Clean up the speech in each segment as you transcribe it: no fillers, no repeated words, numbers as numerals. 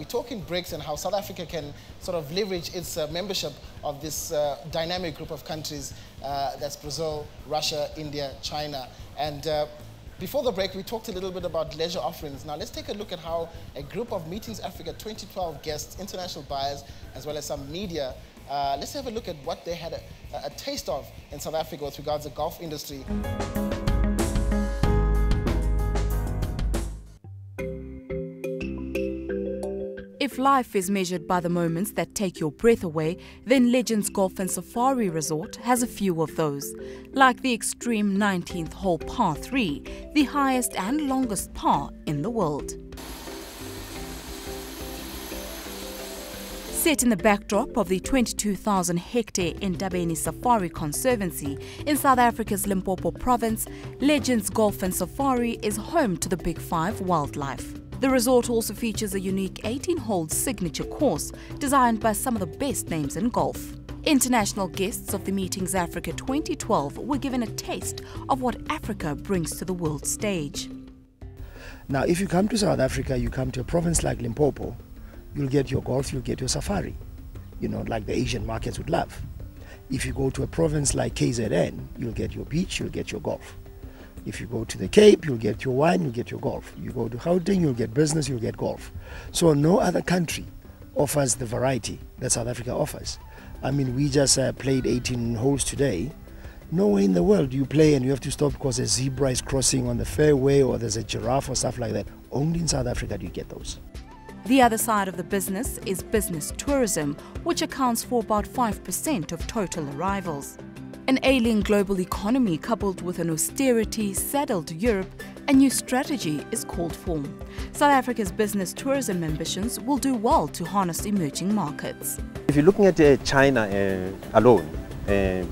talking BRICS and how South Africa can sort of leverage its membership of this dynamic group of countries. That's Brazil, Russia, India, China. And before the break, we talked a little bit about leisure offerings. Now, let's take a look at how a group of Meetings Africa 2012 guests, international buyers, as well as some media, let's have a look at what they had a taste of in South Africa with regards to the golf industry. If life is measured by the moments that take your breath away, then Legends Golf and Safari Resort has a few of those. Like the extreme 19th hole par 3, the highest and longest par in the world. Set in the backdrop of the 22,000-hectare Ndabeni Safari Conservancy in South Africa's Limpopo province, Legends Golf and Safari is home to the Big Five wildlife. The resort also features a unique 18-hole signature course designed by some of the best names in golf. International guests of the Meetings Africa 2012 were given a taste of what Africa brings to the world stage. Now, if you come to South Africa, you come to a province like Limpopo, you'll get your golf, you'll get your safari, you know, like the Asian markets would love. If you go to a province like KZN, you'll get your beach, you'll get your golf. If you go to the Cape, you'll get your wine, you'll get your golf. You go to Gauteng, you'll get business, you'll get golf. So no other country offers the variety that South Africa offers. I mean, we just played 18 holes today. Nowhere in the world do you play and you have to stop because a zebra is crossing on the fairway or there's a giraffe or stuff like that. Only in South Africa do you get those. The other side of the business is business tourism, which accounts for about 5% of total arrivals. An ailing global economy coupled with an austerity-saddled Europe, a new strategy is called for. South Africa's business tourism ambitions will do well to harness emerging markets. If you're looking at China alone,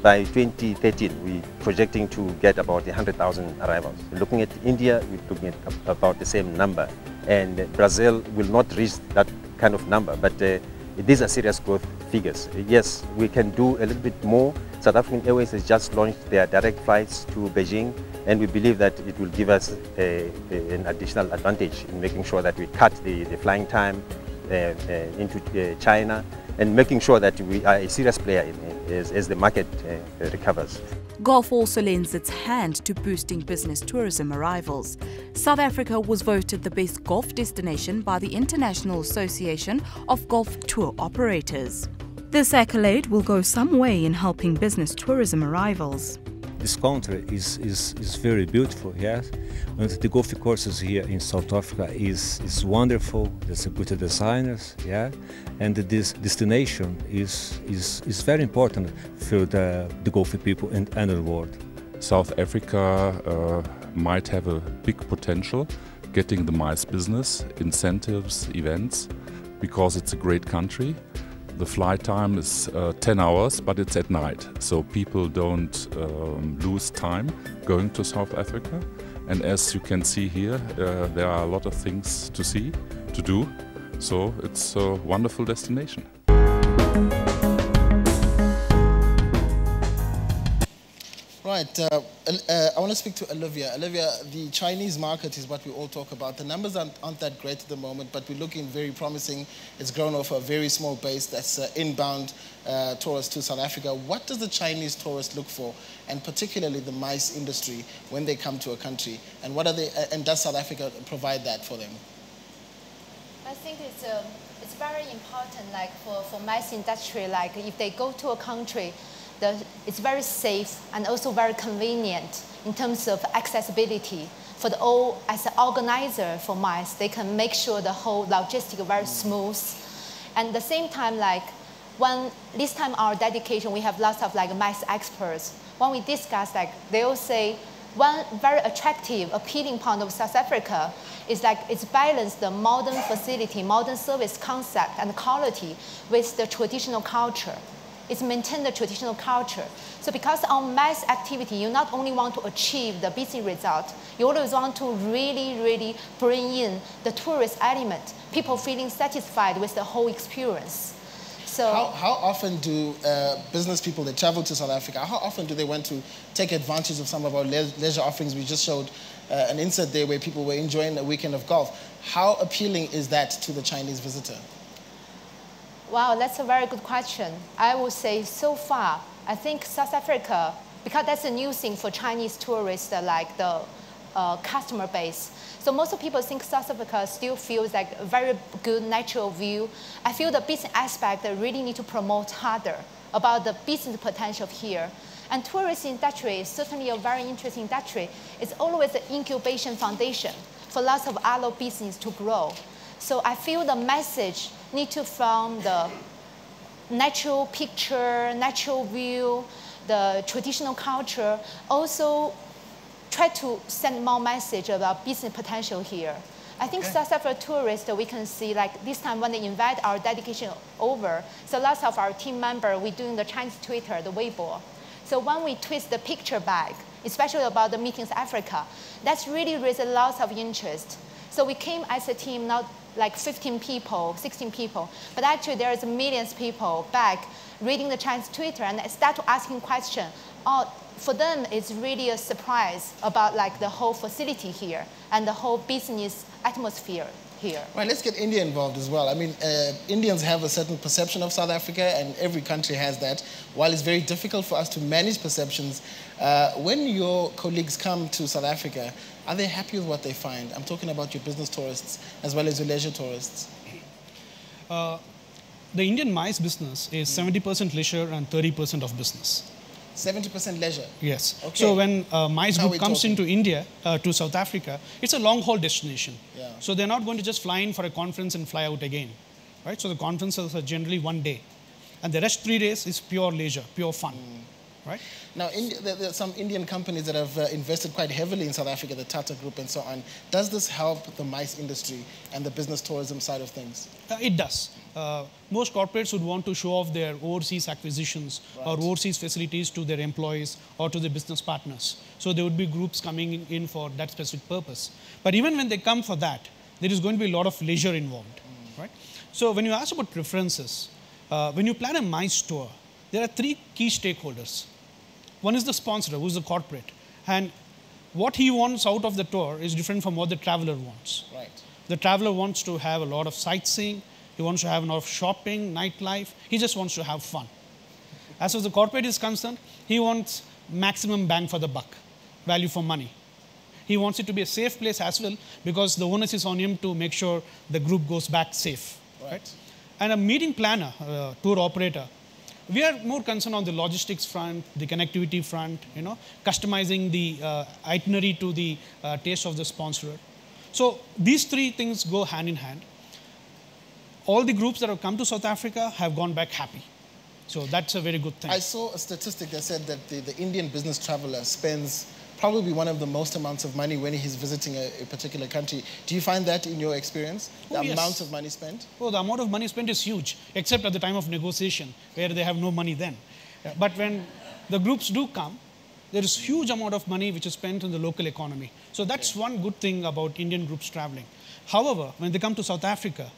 by 2013, we're projecting to get about 100,000 arrivals. Looking at India, we're looking at about the same number. And Brazil will not reach that kind of number, but these are serious growth figures. Yes, we can do a little bit more. South African Airways has just launched their direct flights to Beijing, and we believe that it will give us an additional advantage in making sure that we cut the flying time into China and making sure that we are a serious player as the market recovers. Golf also lends its hand to boosting business tourism arrivals. South Africa was voted the best golf destination by the International Association of Golf Tour Operators. This accolade will go some way in helping business tourism arrivals. This country is very beautiful, yes. And the golf courses here in South Africa is wonderful. There's a good designers, yeah. And this destination is very important for the golf people and the world. South Africa might have a big potential getting the MICE business, incentives, events, because it's a great country. The flight time is 10 hours, but it's at night, so people don't lose time going to South Africa. And as you can see here, there are a lot of things to see, to do, so it's a wonderful destination. Right, I want to speak to Olivia. Olivia, the Chinese market is what we all talk about. The numbers aren't that great at the moment, but we're looking very promising. It's grown off a very small base. That's inbound tourists to South Africa. What does the Chinese tourist look for, and particularly the MICE industry, when they come to a country? And what are they? And does South Africa provide that for them? I think it's very important, like for MICE industry, like if they go to a country, it's very safe and also very convenient in terms of accessibility. For as an organizer for MICE, they can make sure the whole logistics is very smooth. And at the same time, like this time our dedication, we have lots of like MICE experts. When we discuss, like they all say, one very attractive, appealing point of South Africa is like it's balanced the modern facility, modern service concept and quality with the traditional culture. It's maintain the traditional culture. So because on MICE activity, you not only want to achieve the business result, you always want to really bring in the tourist element, people feeling satisfied with the whole experience. So how often do business people that travel to South Africa, how often do they want to take advantage of some of our leisure offerings? We just showed an insert there where people were enjoying a weekend of golf. How appealing is that to the Chinese visitor? Wow, that's a very good question. I would say so far, I think South Africa, because that's a new thing for Chinese tourists, like the customer base. So most people think South Africa still feels like a very good natural view. I feel the business aspect that really need to promote harder about the business potential here. And tourist industry is certainly a very interesting industry. It's always an incubation foundation for lots of other business to grow. So I feel the message need to from the natural picture, natural view, the traditional culture, also try to send more message about business potential here. I think South Africa tourists, we can see like this time when they invite our delegation over, so lots of our team members, we're doing the Chinese Twitter, the Weibo. So when we twist the picture back, especially about the meetings Africa, that's really raised lots of interest. So we came as a team, not like 15 people, 16 people, but actually there's millions of people back reading the Chinese Twitter and start to asking questions. For them, it's really a surprise about like the whole facility here and the whole business atmosphere here. Right, let's get India involved as well. I mean, Indians have a certain perception of South Africa, and every country has that. While it's very difficult for us to manage perceptions, when your colleagues come to South Africa, are they happy with what they find? I'm talking about your business tourists as well as your leisure tourists. The Indian MICE business is 70% leisure and 30% of business. 70% leisure? Yes. Okay. So when MICE group comes into India, to South Africa, it's a long-haul destination. Yeah. So they're not going to just fly in for a conference and fly out again. Right? So the conferences are generally 1 day. And the rest 3 days is pure leisure, pure fun. Right? Now, there are some Indian companies that have invested quite heavily in South Africa, the Tata Group and so on. Does this help the MICE industry and the business tourism side of things? It does. Most corporates would want to show off their overseas acquisitions or overseas facilities to their employees or to their business partners. So there would be groups coming in for that specific purpose. But even when they come for that, there is going to be a lot of leisure involved. Right? So when you ask about preferences, when you plan a MICE tour, there are 3 key stakeholders. One is the sponsor, who is the corporate. And what he wants out of the tour is different from what the traveler wants. Right. The traveler wants to have a lot of sightseeing. He wants to have a lot of shopping, nightlife. He just wants to have fun. As far as the corporate is concerned, he wants maximum bang for the buck, value for money. He wants it to be a safe place as well, because the onus is on him to make sure the group goes back safe. Right? And a meeting planner, tour operator, we are more concerned on the logistics front, the connectivity front, customizing the itinerary to the taste of the sponsor. So these 3 things go hand in hand. All the groups that have come to South Africa have gone back happy. So that's a very good thing. I saw a statistic that said that the Indian business traveler spends probably one of the most amounts of money when he's visiting a particular country. Do you find that in your experience, the amount of money spent? Oh, the amount of money spent is huge, except at the time of negotiation, where they have no money then. But when the groups do come, there is huge amount of money which is spent in the local economy. So that's one good thing about Indian groups traveling. However, when they come to South Africa,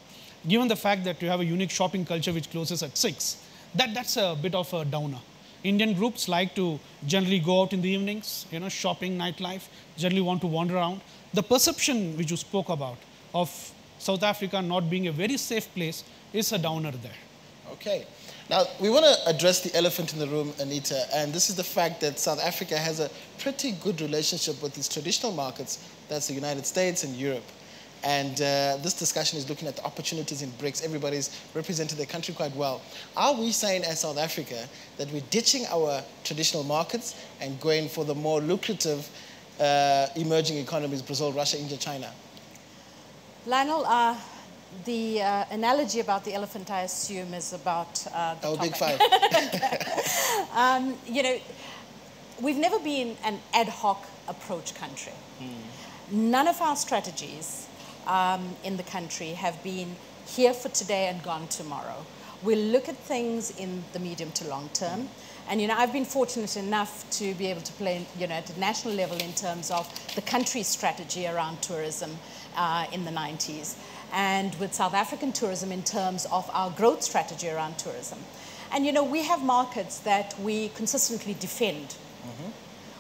given the fact that you have a unique shopping culture which closes at 6, that's a bit of a downer. Indian groups like to generally go out in the evenings, shopping, nightlife, generally want to wander around. The perception which you spoke about of South Africa not being a very safe place is a downer there. Okay. Now, we want to address the elephant in the room, Anitha, and this is the fact that South Africa has a pretty good relationship with its traditional markets, that's the United States and Europe. And this discussion is looking at the opportunities in BRICS. Everybody's represented their country quite well. Are we saying as South Africa that we're ditching our traditional markets and going for the more lucrative emerging economies, Brazil, Russia, India, China? Lionel, the analogy about the elephant, I assume, is about the Our topic. big 5. We've never been an ad hoc approach country. None of our strategies in the country have been here for today and gone tomorrow. We look at things in the medium to long term. And I've been fortunate enough to be able to play at the national level in terms of the country's strategy around tourism in the 90s. And with South African tourism in terms of our growth strategy around tourism. And we have markets that we consistently defend.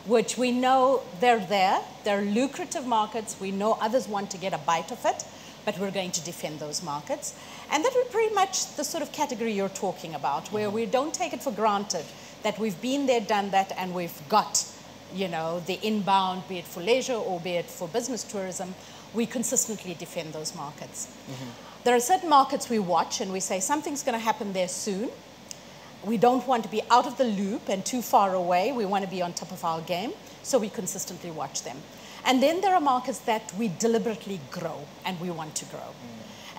which we know they're there. They're lucrative markets. We know others want to get a bite of it, but we're going to defend those markets. And that would pretty much the sort of category you're talking about, where we don't take it for granted that we've been there, done that, and we've got, you know, the inbound, be it for leisure or be it for business tourism. We consistently defend those markets. There are certain markets we watch and we say something's going to happen there soon. We don't want to be out of the loop and too far away. We want to be on top of our game, so we consistently watch them. And then there are markets that we deliberately grow and we want to grow.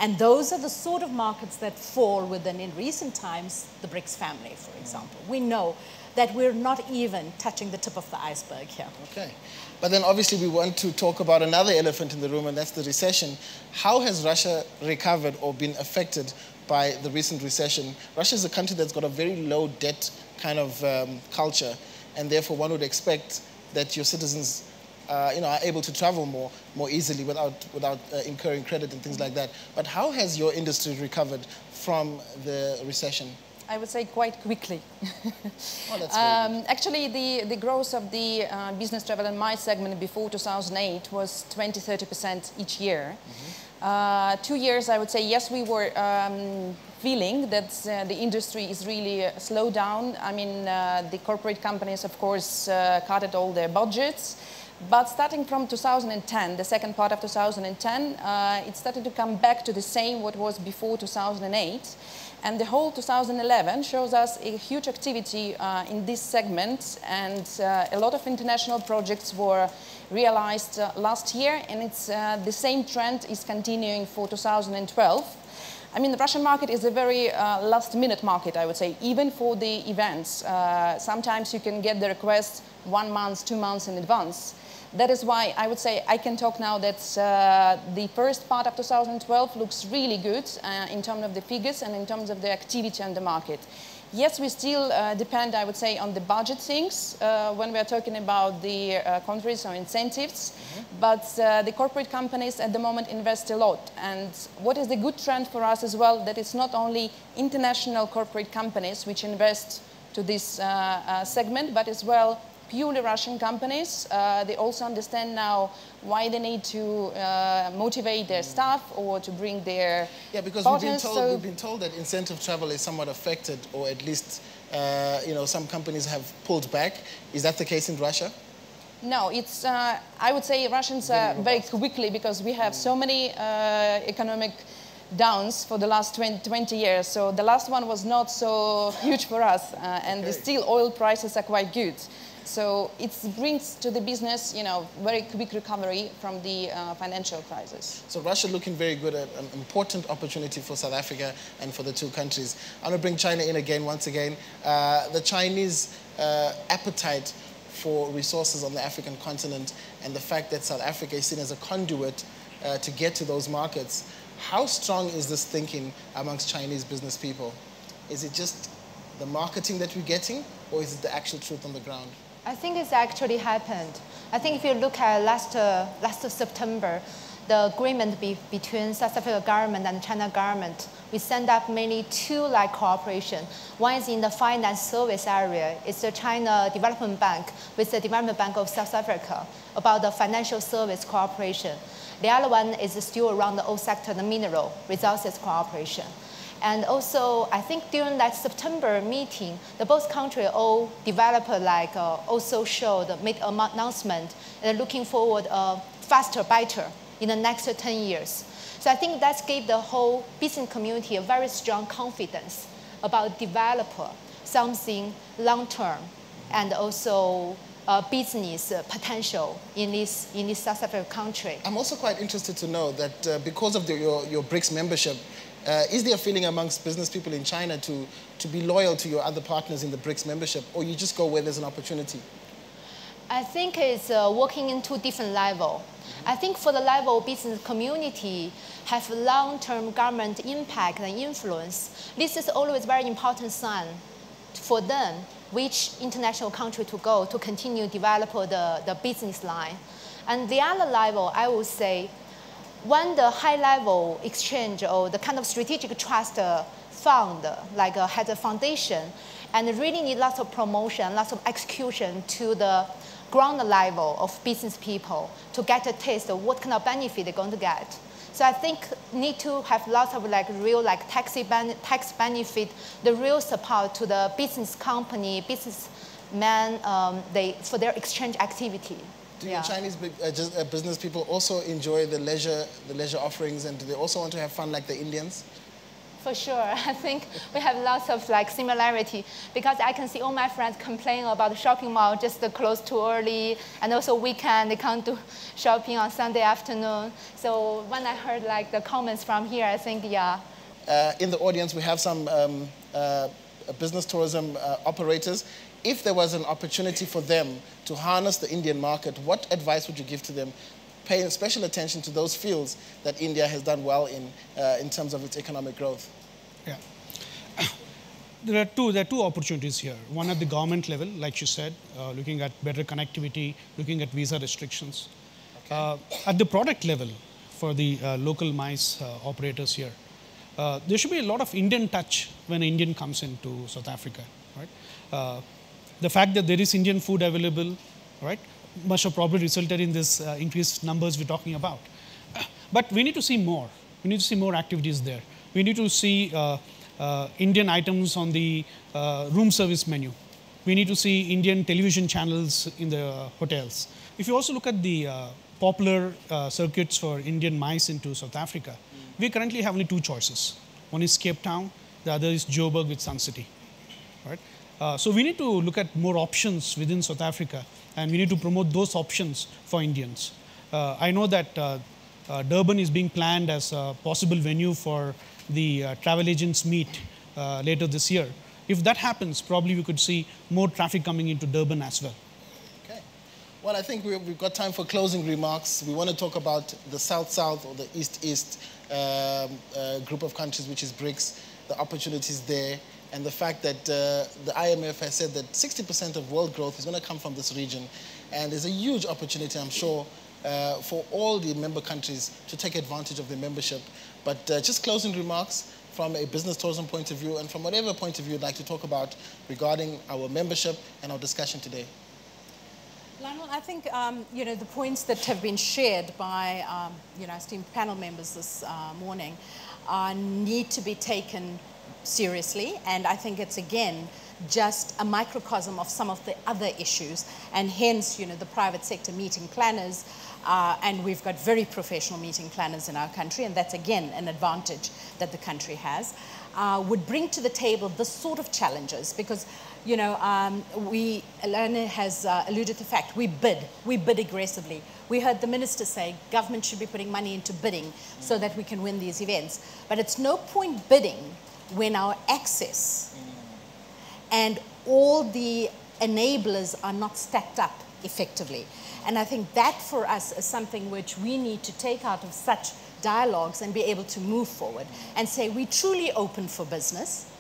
And those are the sort of markets that fall within, in recent times, the BRICS family, for example. We know that we're not even touching the tip of the iceberg here. Okay. But then obviously we want to talk about another elephant in the room, and that's the recession. How has Russia recovered or been affected by the recent recession? Russia is a country that's got a very low debt kind of culture, and therefore one would expect that your citizens you know, are able to travel more easily without incurring credit and things like that. But how has your industry recovered from the recession? I would say quite quickly. Oh, that's actually, the growth of the business travel and MICE segment before 2008 was 20–30% each year. 2 years, I would say, yes, we were feeling that the industry is really slowed down. I mean, the corporate companies, of course, cut all their budgets. But starting from 2010, the second part of 2010, it started to come back to the same what was before 2008. And the whole 2011 shows us a huge activity in this segment, and a lot of international projects were realized last year, and it's the same trend is continuing for 2012. I mean, the Russian market is a very last-minute market, I would say, even for the events. Sometimes you can get the request 1 month, 2 months in advance. That is why I would say I can talk now that the first part of 2012 looks really good in terms of the figures and in terms of the activity on the market. Yes, we still depend, I would say, on the budget things when we are talking about the countries or incentives, but the corporate companies at the moment invest a lot. And what is the good trend for us as well, that it's not only international corporate companies which invest to this segment, but as well purely Russian companies. They also understand now why they need to motivate their staff or to bring their because partners. we've been told that incentive travel is somewhat affected, or at least you know, some companies have pulled back. Is that the case in Russia? No, it's, I would say Russians very quickly, because we have so many economic downs for the last 20 years. So the last one was not so huge for us, and the still oil prices are quite good. So it brings to the business, you know, very quick recovery from the financial crisis. So Russia looking very good, at an important opportunity for South Africa and for the two countries. I'm going to bring China in again, once again. The Chinese appetite for resources on the African continent, and the fact that South Africa is seen as a conduit to get to those markets. How strong is this thinking amongst Chinese business people? Is it just the marketing that we're getting, or is it the actual truth on the ground? I think it's actually happened. I think if you look at last September, the agreement between South Africa government and China government, we sent up mainly two like cooperation. One is in the finance service area. It's the China Development Bank with the Development Bank of South Africa about the financial service cooperation. The other one is still around the oil sector, the mineral resources cooperation. And also, I think during that September meeting, the both countries all developed like also showed, made an announcement, and looking forward faster, better in the next 10 years. So I think that gave the whole business community a very strong confidence about develop something long-term and also business potential in this South African country. I'm also quite interested to know that because of your BRICS membership, is there a feeling amongst business people in China to be loyal to your other partners in the BRICS membership, or you just go where there's an opportunity? I think it's working in two different levels. I think for the level of business community have long-term government impact and influence. This is always very important sign for them, which international country to go to continue develop the business line. And the other level, I would say, when the high-level exchange or the kind of strategic trust fund, like has a foundation, and really need lots of promotion, lots of execution to the ground level of business people to get a taste of what kind of benefit they're going to get. So I think need to have lots of like real like tax benefit, the real support to the business company, businessmen, for their exchange activity. Do your Chinese business people also enjoy the leisure offerings, and do they also want to have fun like the Indians? For sure. I think we have lots of like similarity, because I can see all my friends complain about the shopping mall just closed too early, and also weekend they can't do shopping on Sunday afternoon. So when I heard like the comments from here, I think, yeah. In the audience, we have some business tourism operators. If there was an opportunity for them to harness the Indian market, what advice would you give to them? Paying special attention to those fields that India has done well in terms of its economic growth. Yeah. There are two opportunities here. One at the government level, like you said, looking at better connectivity, looking at visa restrictions. Okay. At the product level, for the local MICE operators here, there should be a lot of Indian touch when an Indian comes into South Africa, right? The fact that there is Indian food available, right, must have probably resulted in this increased numbers we're talking about. But we need to see more. We need to see more activities there. We need to see Indian items on the room service menu. We need to see Indian television channels in the hotels. If you also look at the popular circuits for Indian MICE into South Africa, we currently have only two choices. One is Cape Town, the other is Joburg with Sun City, right? So we need to look at more options within South Africa, and we need to promote those options for Indians. I know that Durban is being planned as a possible venue for the travel agents meet later this year. If that happens, probably we could see more traffic coming into Durban as well. Okay. Well, I think we've got time for closing remarks. We want to talk about the South-South or the East-East group of countries, which is BRICS, the opportunities there, and the fact that the IMF has said that 60% of world growth is going to come from this region. And there's a huge opportunity, I'm sure, for all the member countries to take advantage of the membership. But just closing remarks from a business tourism point of view, and from whatever point of view you'd like to talk about regarding our membership and our discussion today. Lionel, I think the points that have been shared by esteemed panel members this morning need to be taken seriously, and I think it's again just a microcosm of some of the other issues, and hence the private sector meeting planners, and we've got very professional meeting planners in our country, and that's again an advantage that the country has, would bring to the table this sort of challenges, because Elena has alluded to the fact we bid aggressively. We heard the minister say government should be putting money into bidding so that we can win these events, but it's no point bidding when our access and all the enablers are not stacked up effectively. And I think that for us is something which we need to take out of such dialogues and be able to move forward and say, we truly open for business,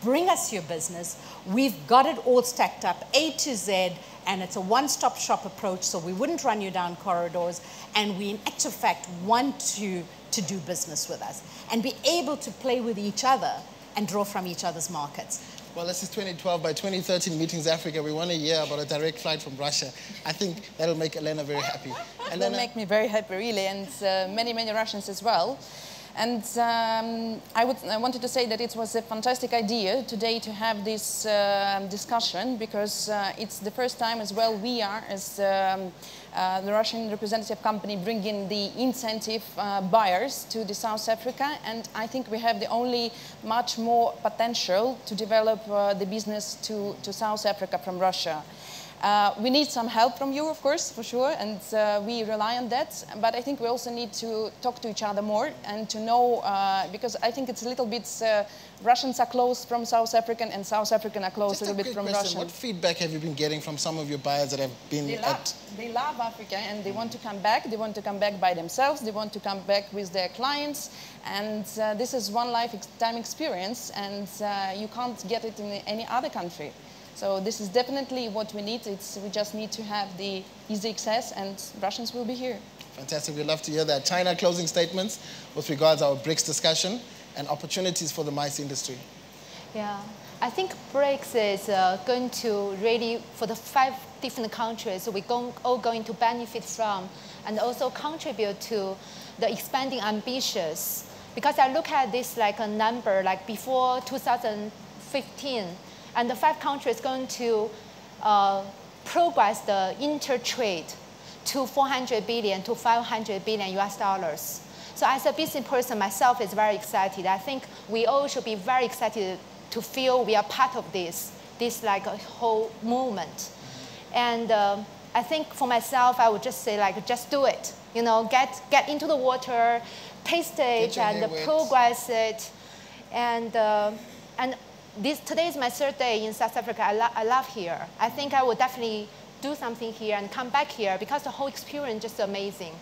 bring us your business, we've got it all stacked up, A to Z, and it's a one-stop shop approach, so we wouldn't run you down corridors, and we in actual fact want to do business with us and be able to play with each other and draw from each other's markets. Well, this is 2012. By 2013, Meetings Africa, we want to hear about a direct flight from Russia. I think that'll make Elena very happy. It will make me very happy, really, and many, many Russians as well. And I wanted to say that it was a fantastic idea today to have this discussion, because it's the first time as well we are, as the Russian representative company, bringing the incentive buyers to the South Africa, and I think we have the only much more potential to develop the business to South Africa from Russia. We need some help from you, of course, for sure, and we rely on that. But I think we also need to talk to each other more and to know, because I think it's a little bit, Russians are close from South African and South African are close a little bit from Russian. What feedback have you been getting from some of your buyers that have been They love Africa and they want to come back. They want to come back by themselves. They want to come back with their clients. And this is one lifetime experience, and you can't get it in any other country. So this is definitely what we need. We just need to have the easy access, and Russians will be here. Fantastic. We'd love to hear that. China, closing statements with regards to our BRICS discussion and opportunities for the MICE industry. Yeah, I think BRICS is going to really, for the 5 different countries, we're all going to benefit from and also contribute to the expanding ambitions. Because I look at this like a number, like before 2015, and the 5 countries going to progress the intertrade to 400 billion to 500 billion US dollars. So as a business person myself is very excited. I think we all should be very excited to feel we are part of this like a whole movement. And I think for myself, I would just say like, just do it. You know, get into the water, taste it, and progress it. And today is my 3rd day in South Africa. I love here. I think I will definitely do something here and come back here because the whole experience is just amazing.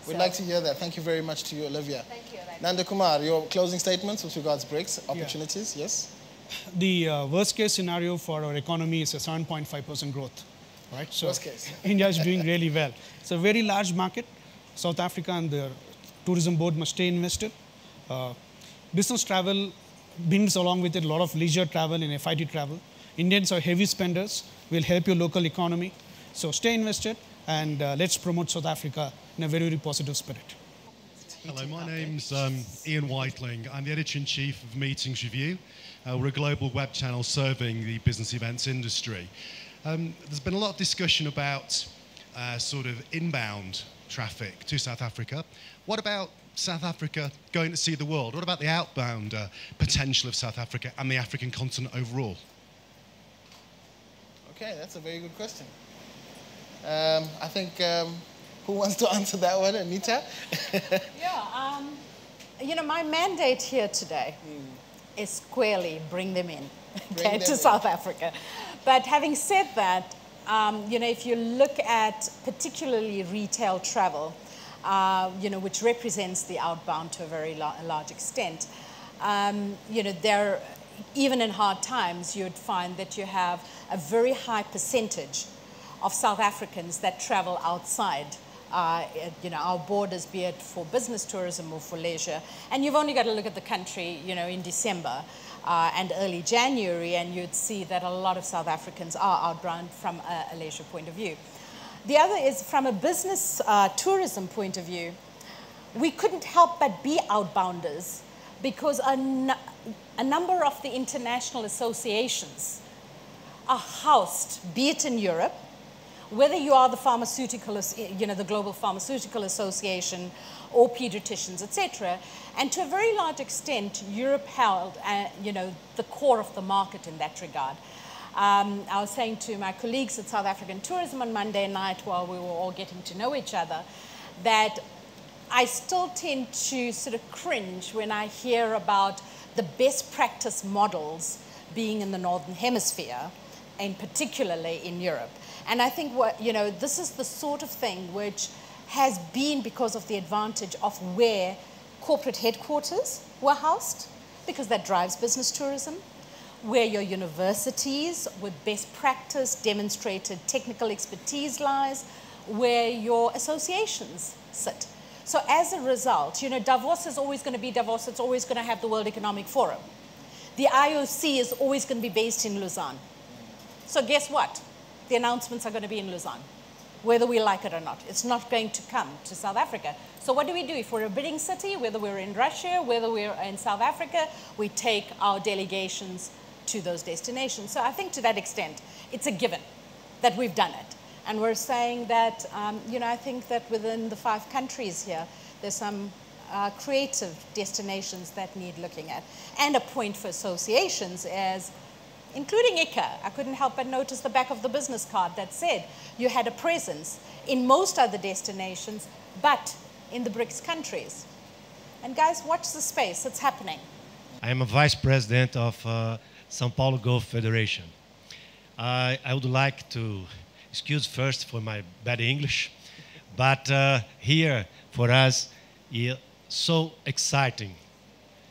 We'd like to hear that. Thank you very much to you, Olivia. Thank you, Olivia. Nandakumar, your closing statements with regards to BRICS opportunities, yes? The worst case scenario for our economy is a 7.5% growth, right? So worst case. India is doing really well. It's a very large market. South Africa and their tourism board must stay invested. Business travel brings along with it a lot of leisure travel and FIT travel. Indians are heavy spenders, will help your local economy. So stay invested and let's promote South Africa in a very, very positive spirit. Hello, my name's Ian Whiteling. I'm the Editor-in-Chief of Meetings Review. We're a global web channel serving the business events industry. There's been a lot of discussion about sort of inbound traffic to South Africa. What about South Africa going to see the world? What about the outbound potential of South Africa and the African continent overall? Okay, that's a very good question. I think, who wants to answer that one? Anitha? Yeah, you know, my mandate here today is squarely bring them in to South Africa. But having said that, you know, if you look at particularly retail travel, you know, which represents the outbound to a very large extent, you know, even in hard times, you'd find that you have a very high percentage of South Africans that travel outside you know, our borders, be it for business tourism or for leisure. And you've only got to look at the country, you know, in December and early January, and you'd see that a lot of South Africans are outbound from a leisure point of view. The other is from a business tourism point of view, we couldn't help but be outbounders because a number of the international associations are housed, be it in Europe, whether you are the pharmaceutical, you know, the Global Pharmaceutical Association or pediatricians, etc. And to a very large extent, Europe held, you know, the core of the market in that regard. I was saying to my colleagues at South African Tourism on Monday night while we were all getting to know each other, that I still tend to sort of cringe when I hear about the best practice models being in the Northern Hemisphere, and particularly in Europe. And I think you know, this is the sort of thing which has been because of the advantage of where corporate headquarters were housed, because that drives business tourism, where your universities with best practice, demonstrated technical expertise lies, where your associations sit. So as a result, you know, Davos is always going to be Davos, it's always going to have the World Economic Forum. The IOC is always going to be based in Lausanne. So guess what? The announcements are going to be in Lausanne, whether we like it or not. It's not going to come to South Africa. So what do? If we're a bidding city, whether we're in Russia, whether we're in South Africa, we take our delegations to those destinations. So I think to that extent, it's a given that we've done it. And we're saying that, you know, I think that within the 5 countries here, there's some creative destinations that need looking at. And a point for associations as including ICA. I couldn't help but notice the back of the business card that said you had a presence in most other destinations, but in the BRICS countries. And guys, watch the space, it's happening. I am a vice president of São Paulo Golf Federation. I would like to excuse first for my bad English, but here for us is so exciting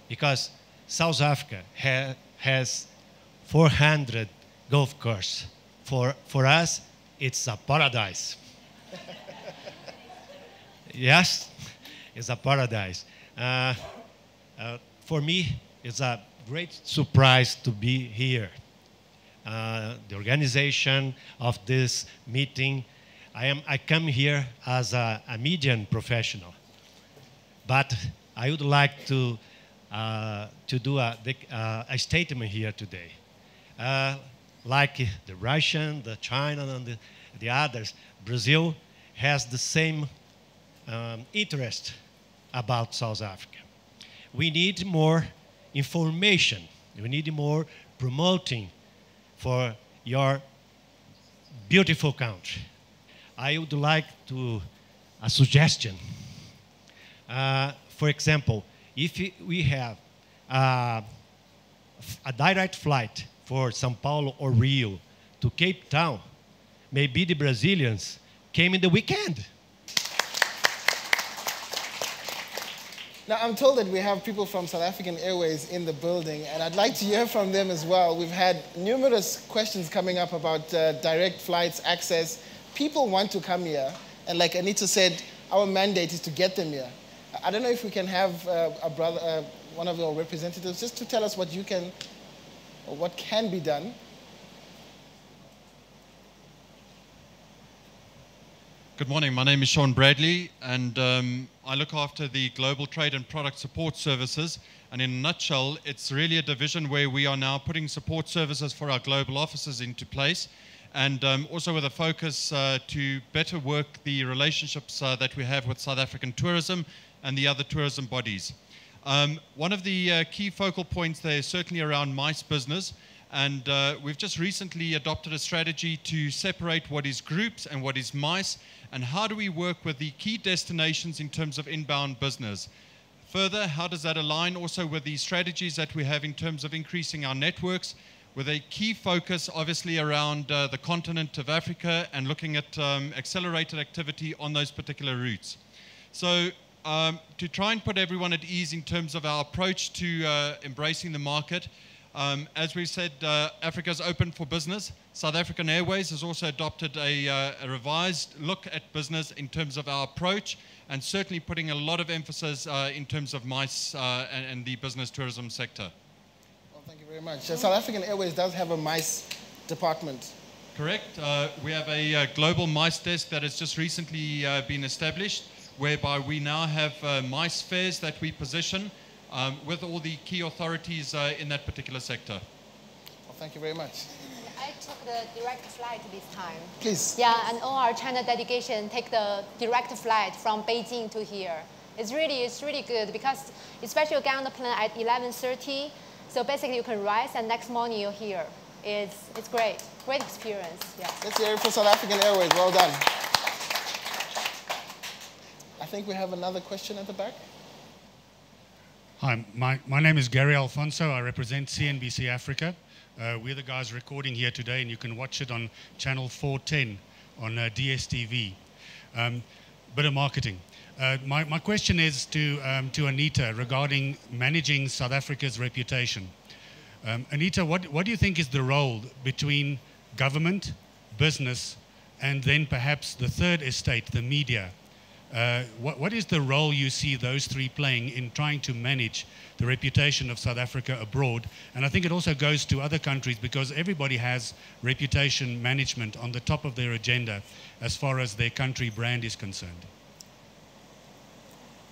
because South Africa has 400 golf courses. For us, it's a paradise. Yes, it's a paradise. For me, it's a great surprise to be here. The organization of this meeting, I come here as a median professional, but I would like to do a statement here today. Like the Russian, the China, and the others, Brazil has the same interest about South Africa. We need more information. We need more promoting for your beautiful country. I would like to, a suggestion. For example, if we have a direct flight for São Paulo or Rio to Cape Town, maybe the Brazilians came in the weekend. Now, I'm told that we have people from South African Airways in the building, and I'd like to hear from them as well. We've had numerous questions coming up about direct flights, access. People want to come here, and like Anitha said, our mandate is to get them here. I don't know if we can have one of your representatives just to tell us what you can, or what can be done. Good morning, my name is Sean Bradley, and I look after the Global Trade and Product Support Services. And in a nutshell, it's really a division where we are now putting support services for our global offices into place, and also with a focus to better work the relationships that we have with South African tourism and the other tourism bodies. One of the key focal points there is certainly around MICE business. And we've just recently adopted a strategy to separate what is groups and what is MICE, and how do we work with the key destinations in terms of inbound business. Further, how does that align also with the strategies that we have in terms of increasing our networks, with a key focus obviously around the continent of Africa and looking at accelerated activity on those particular routes. So to try and put everyone at ease in terms of our approach to embracing the market, as we said, Africa's open for business. South African Airways has also adopted a revised look at business in terms of our approach, and certainly putting a lot of emphasis in terms of MICE and the business tourism sector. Well, thank you very much. South African Airways does have a MICE department. Correct. We have a global MICE desk that has just recently been established, whereby we now have MICE fairs that we position with all the key authorities in that particular sector. Well, thank you very much. I took the direct flight this time. Please. Yeah, and all our China delegation take the direct flight from Beijing to here. It's really good because especially you get on the plane at 11:30, so basically you can rise and next morning you're here. It's great experience. Yeah. Let's hear it for South African Airways. Well done. I think we have another question at the back. Hi, my name is Gary Alfonso. I represent CNBC Africa. We're the guys recording here today, and you can watch it on channel 410 on DSTV. Bit of marketing. My question is to Anitha regarding managing South Africa's reputation. Anitha, what do you think is the role between government, business, and then perhaps the third estate, the media? What is the role you see those three playing in trying to manage the reputation of South Africa abroad? And I think it also goes to other countries because everybody has reputation management on the top of their agenda as far as their country brand is concerned.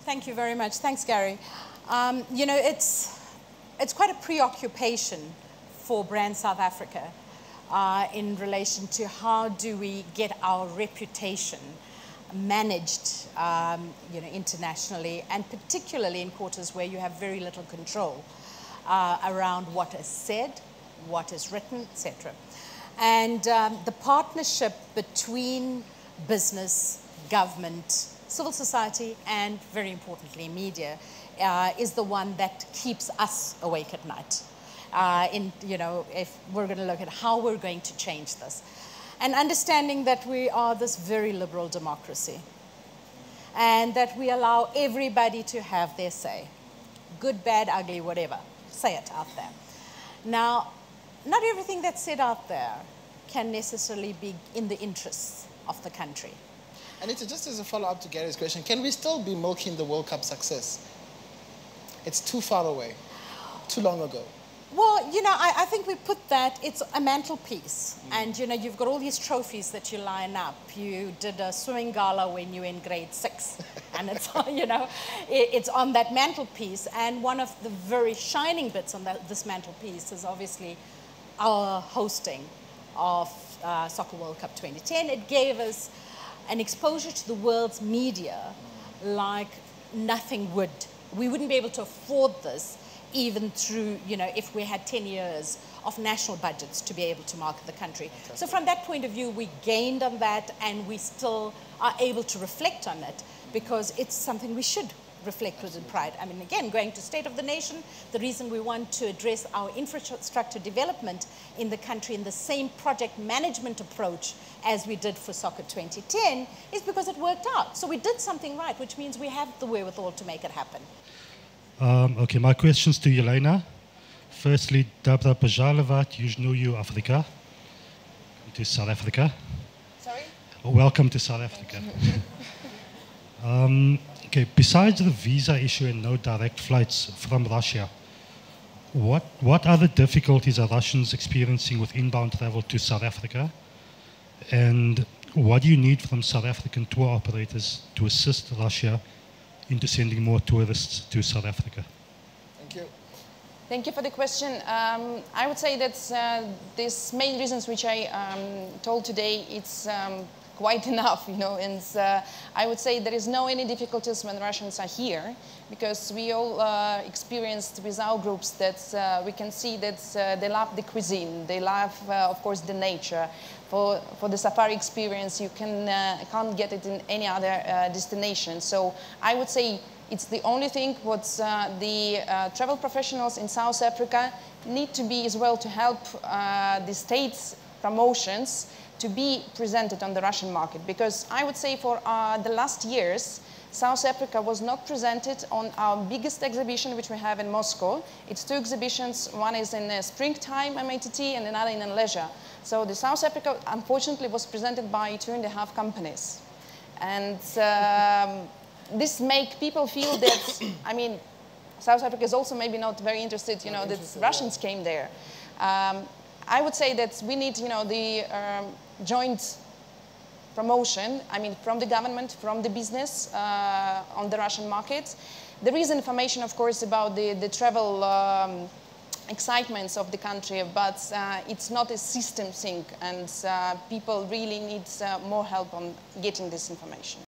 Thank you very much. Thanks, Gary. You know, it's quite a preoccupation for Brand South Africa in relation to how do we get our reputation managed you know, internationally, and particularly in quarters where you have very little control around what is said, what is written, etc. And the partnership between business, government, civil society, and very importantly media is the one that keeps us awake at night. You know, if we're going to look at how we're going to change this. And understanding that we are this very liberal democracy and that we allow everybody to have their say. Good, bad, ugly, whatever. Say it out there. Now, not everything that's said out there can necessarily be in the interests of the country. Anitha, just as a follow-up to Gary's question, can we still be milking the World Cup success? It's too far away, too long ago. Well, you know, I think we put that, it's a mantelpiece. And, you know, you've got all these trophies that you line up. You did a swimming gala when you were in grade 6. And it's, you know, it's on that mantelpiece. And one of the very shining bits on this mantelpiece is obviously our hosting of Soccer World Cup 2010. It gave us an exposure to the world's media like nothing would. We wouldn't be able to afford this even through, you know, if we had 10 years of national budgets to be able to market the country. Okay. So from that point of view, we gained on that, and we still are able to reflect on it because it's something we should reflect with pride. I mean, again, going to State of the Nation, the reason we want to address our infrastructure development in the country in the same project management approach as we did for Soccer 2010 is because it worked out. So we did something right, which means we have the wherewithal to make it happen. Okay, my questions to Elena. Firstly, Dobra Požalovat, Južnou Afrika, to South Africa. Sorry? Welcome to South Africa. Okay, besides the visa issue and no direct flights from Russia, what other difficulties are Russians experiencing with inbound travel to South Africa? And what do you need from South African tour operators to assist Russia into sending more tourists to South Africa? Thank you. Thank you for the question. I would say that these main reasons which I told today, it's quite enough, you know, and I would say there is no any difficulties when Russians are here, because we all experienced with our groups that we can see that they love the cuisine, they love, of course, the nature. For the safari experience, you can't get it in any other destination. So I would say it's the only thing what the travel professionals in South Africa need to be as well to help the state's promotions to be presented on the Russian market. Because I would say for the last years, South Africa was not presented on our biggest exhibition, which we have in Moscow. It's 2 exhibitions. One is in springtime, MATT, and another in leisure. So the South Africa, unfortunately, was presented by 2.5 companies. And this make people feel that, I mean, South Africa is also maybe not very interested, you know, that Russians came there. I would say that we need, you know, the joint promotion, I mean, from the government, from the business on the Russian market. There is information, of course, about the travel excitements of the country, but it's not a system thing, and people really need more help on getting this information.